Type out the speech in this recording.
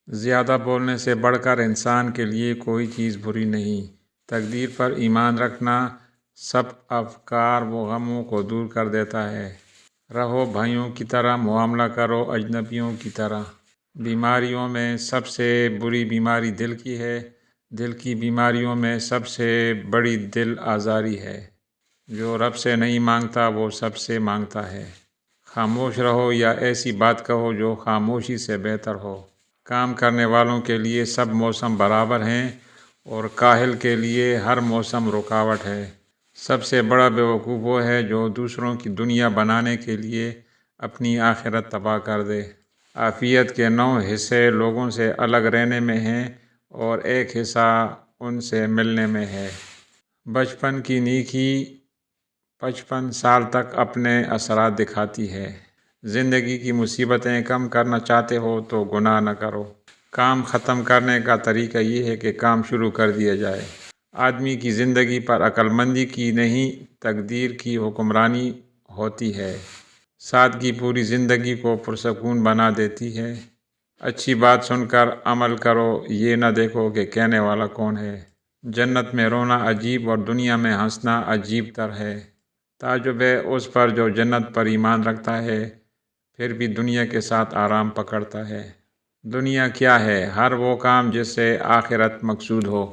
زیادہ بولنے سے بڑھ کر انسان کے لیے کوئی چیز بری نہیں۔ تقدیر پر ایمان رکھنا سب افکار و غموں کو دور کر دیتا ہے۔ رہو بھائیوں کی طرح، معاملہ کرو اجنبیوں کی طرح۔ بیماریوں میں سب سے بری بیماری دل کی ہے۔ دل کی بیماریوں میں سب سے بڑی دل آزاری ہے۔ جو رب سے نہیں مانگتا وہ سب سے مانگتا ہے۔ خاموش رہو یا ایسی بات کہو جو خاموشی سے بہتر ہو۔ کام کرنے والوں کے لیے سب موسم برابر ہیں اور کاہل کے لیے ہر موسم رکاوٹ ہے۔ سب سے بڑا بیوقوف وہ ہے جو دوسروں کی دنیا بنانے کے لیے اپنی آخرت تباہ کر دے۔ عافیت کے 9 حصے لوگوں سے الگ رہنے میں ہیں اور 1 حصہ ان سے ملنے میں ہے۔ بچپن کی نیکی 55 سال تک اپنے اثرات دکھاتی ہے۔ زندگی کی مصیبتیں کم کرنا چاہتے ہو تو گناہ نہ کرو۔ کام ختم کرنے کا طریقہ یہ ہے کہ کام شروع کر دیا جائے۔ آدمی کی زندگی پر عقل مندی کی نہیں، تقدیر کی حکمرانی ہوتی ہے۔ سادگی پوری زندگی کو پرسکون بنا دیتی ہے۔ اچھی بات سن کر عمل کرو، یہ نہ دیکھو کہ کہنے والا کون ہے۔ جنت میں رونا عجیب اور دنیا میں ہنسنا عجیب تر ہے۔ تعجب ہے اس پر جو جنت پر ایمان رکھتا ہے پھر بھی دنیا کے ساتھ آرام پکڑتا ہے۔ دنیا کیا ہے؟ ہر وہ کام جس سے آخرت مقصود ہو۔